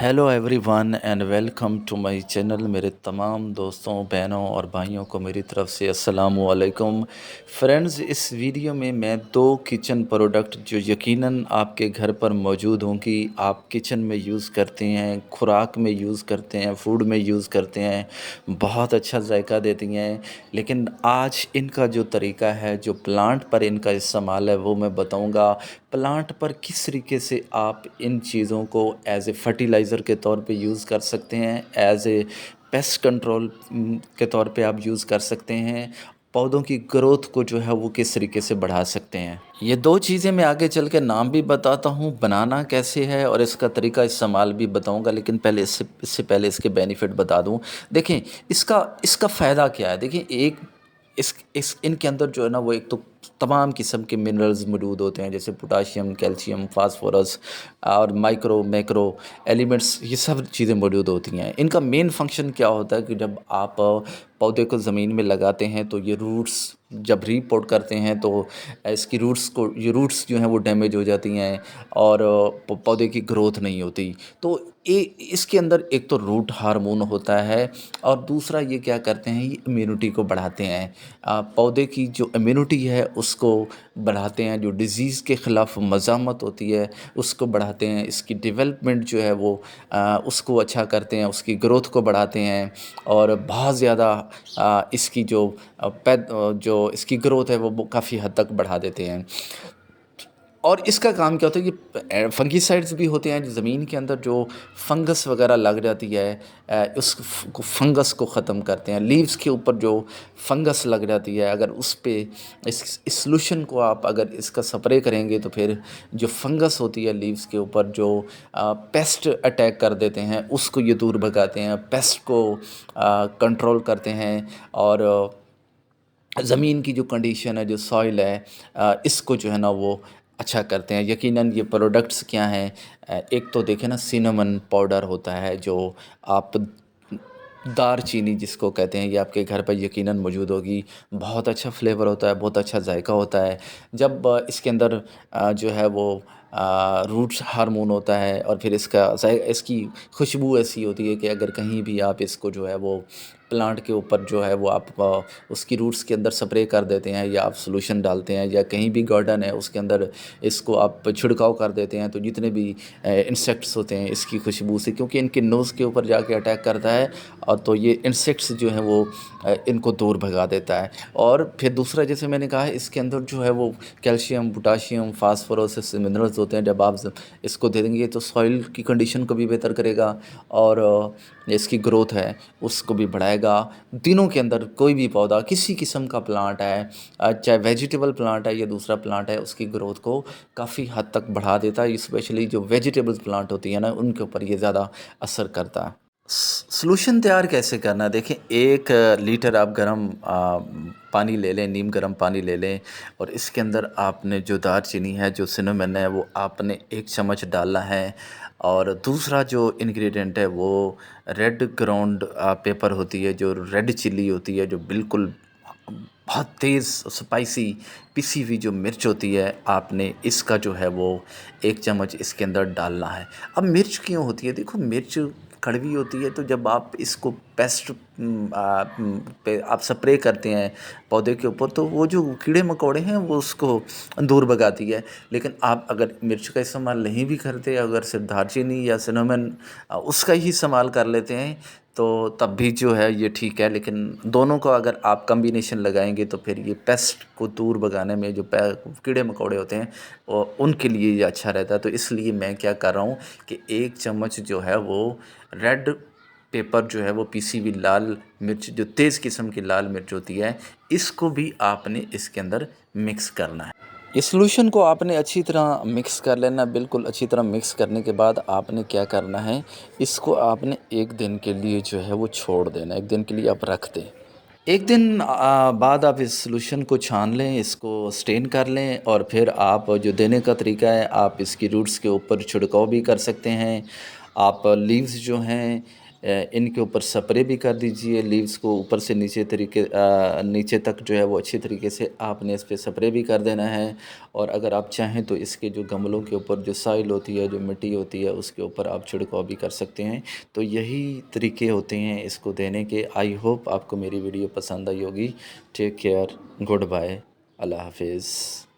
Hello everyone and welcome to my channel. मेरे तमाम दोस्तों, बहनों और भाइयों को मेरी तरफ से अस्सलामु अलैकुम। फ्रेंड्स, इस वीडियो में मैं दो किचन प्रोडक्ट जो यकीनन आपके घर पर मौजूद होंगी, आप किचन में यूज़ करते हैं, खुराक में यूज़ करते हैं, फूड में यूज़ करते हैं, बहुत अच्छा जायका देती हैं। लेकिन आज इनका जो तरीका है, जो प्लांट पर इनका इस्तेमाल है, वो मैं बताऊंगा। प्लांट पर किस तरीके से आप इन चीज़ों को एज ए फर्टिलाइज़र के तौर पे यूज़ कर सकते हैं, एज ए पेस्ट कंट्रोल के तौर पे आप यूज़ कर सकते हैं। पौधों की ग्रोथ को जो है वो किस तरीके से बढ़ा सकते हैं। ये दो चीज़ें मैं आगे चल के नाम भी बताता हूँ, बनाना कैसे है और इसका तरीका इस्तेमाल भी बताऊँगा। लेकिन पहले इससे पहले इसके बेनिफिट बता दूँ। देखें, इसका इसका फ़ायदा क्या है। देखिए, एक इस इनके अंदर जो है ना, वो एक तो तमाम किस्म के मिनरल्स मौजूद होते हैं, जैसे पोटाशियम, कैल्शियम, फास्फोरस और माइक्रो मैक्रो एलिमेंट्स, ये सब चीज़ें मौजूद होती हैं। इनका मेन फंक्शन क्या होता है कि जब आप पौधे को ज़मीन में लगाते हैं तो ये रूट्स जब रीपोर्ट करते हैं तो इसकी रूट्स जो हैं वो डैमेज हो जाती हैं और पौधे की ग्रोथ नहीं होती। तो इसके अंदर एक तो रूट हार्मोन होता है और दूसरा ये क्या करते हैं, ये इम्यूनिटी को बढ़ाते हैं। पौधे की जो इम्यूनिटी है उसको बढ़ाते हैं, जो डिज़ीज़ के ख़िलाफ़ मज़ामत होती है उसको बढ़ाते हैं, इसकी डेवलपमेंट जो है वो उसको अच्छा करते हैं, उसकी ग्रोथ को बढ़ाते हैं और बहुत ज़्यादा इसकी जो इसकी ग्रोथ है वो काफ़ी हद तक बढ़ा देते हैं। और इसका काम क्या होता है कि फंगीसाइड्स भी होते हैं जो ज़मीन के अंदर जो फंगस वगैरह लग जाती है, उस फंगस को ख़त्म करते हैं। लीव्स के ऊपर जो फंगस लग जाती है, अगर उस पे इस सॉल्यूशन को आप अगर इसका स्प्रे करेंगे तो फिर जो फंगस होती है लीव्स के ऊपर, जो पेस्ट अटैक कर देते हैं, उसको ये दूर भगाते हैं, पेस्ट को कंट्रोल करते हैं और ज़मीन की जो कंडीशन है, जो सॉइल है, इसको जो है ना वो अच्छा करते हैं। यकीनन ये प्रोडक्ट्स क्या हैं, एक तो देखें ना, सिनेमन पाउडर होता है जो आप दारचीनी जिसको कहते हैं, ये आपके घर पर यकीनन मौजूद होगी। बहुत अच्छा फ्लेवर होता है, बहुत अच्छा जायका होता है। जब इसके अंदर जो है वो रूट्स हार्मोन होता है और फिर इसकी खुशबू ऐसी होती है कि अगर कहीं भी आप इसको जो है वो प्लांट के ऊपर जो है वो आप उसकी रूट्स के अंदर स्प्रे कर देते हैं या आप सॉल्यूशन डालते हैं या कहीं भी गार्डन है उसके अंदर इसको आप छिड़काव कर देते हैं, तो जितने भी इंसेक्ट्स होते हैं इसकी खुशबू से, क्योंकि इनके नोज़ के ऊपर जाके अटैक करता है और तो ये इंसेक्ट्स जो हैं वो इनको दूर भगा देता है। और फिर दूसरा, जैसे मैंने कहा, इसके अंदर जो है वो कैल्शियम, पोटाशियम, फास्फोरस ऐसे मिनरल्स होते हैं। जब आप इसको दे देंगे तो सॉइल की कंडीशन को भी बेहतर करेगा और इसकी ग्रोथ है उसको भी बढ़ाएगा। दिनों के अंदर कोई भी पौधा, किसी किस्म का प्लांट है, चाहे वेजिटेबल प्लांट है या दूसरा प्लांट है, उसकी ग्रोथ को काफ़ी हद तक बढ़ा देता है। स्पेशली जो वेजिटेबल्स प्लांट होती है ना, उनके ऊपर ये ज़्यादा असर करता है। सॉल्यूशन तैयार कैसे करना है, देखें, 1 लीटर आप गर्म पानी ले लें, नीम गर्म पानी ले लें और इसके अंदर आपने जो दारचीनी है, जो सिनेमन है, वो आपने 1 चम्मच डालना है। और दूसरा जो इंग्रेडिएंट है वो रेड ग्राउंड पेपर होती है, जो रेड चिल्ली होती है, जो बिल्कुल बहुत तेज़ स्पाइसी पिसी हुई जो मिर्च होती है, आपने इसका जो है वो 1 चम्मच इसके अंदर डालना है। अब मिर्च क्यों होती है, देखो, मिर्च कड़वी होती है, तो जब आप इसको पेस्ट पे आप स्प्रे करते हैं पौधे के ऊपर, तो वो जो कीड़े मकोड़े हैं वो उसको दूर भगाती है। लेकिन आप अगर मिर्च का इस्तेमाल नहीं भी करते, अगर सिर्फ दालचीनी या सिनेमन उसका ही इस्तेमाल कर लेते हैं, तो तब भी जो है ये ठीक है। लेकिन दोनों का अगर आप कॉम्बिनेशन लगाएंगे तो फिर ये पेस्ट को दूर भगाने में, जो कीड़े मकोड़े होते हैं, उनके लिए ये अच्छा रहता है। तो इसलिए मैं क्या कर रहा हूँ कि 1 चम्मच जो है वो रेड पेपर जो है वो पीसी हुई लाल मिर्च, जो तेज़ किस्म की लाल मिर्च होती है, इसको भी आपने इसके अंदर मिक्स करना है। इस सॉल्यूशन को आपने अच्छी तरह मिक्स कर लेना। बिल्कुल अच्छी तरह मिक्स करने के बाद आपने क्या करना है, इसको आपने 1 दिन के लिए जो है वो छोड़ देना, 1 दिन के लिए आप रख दें। 1 दिन बाद आप इस सॉल्यूशन को छान लें, इसको स्टेन कर लें और फिर आप जो देने का तरीका है, आप इसकी रूट्स के ऊपर छिड़काव भी कर सकते हैं। आप लीव्स जो हैं इनके ऊपर स्प्रे भी कर दीजिए, लीव्स को ऊपर से नीचे तक जो है वो अच्छी तरीके से आपने इस पे स्प्रे भी कर देना है। और अगर आप चाहें तो इसके जो गमलों के ऊपर जो साइल होती है, जो मिट्टी होती है, उसके ऊपर आप छिड़काव भी कर सकते हैं। तो यही तरीके होते हैं इसको देने के। आई होप आपको मेरी वीडियो पसंद आई होगी। टेक केयर, गुड बाय, अल्लाह हाफिज़।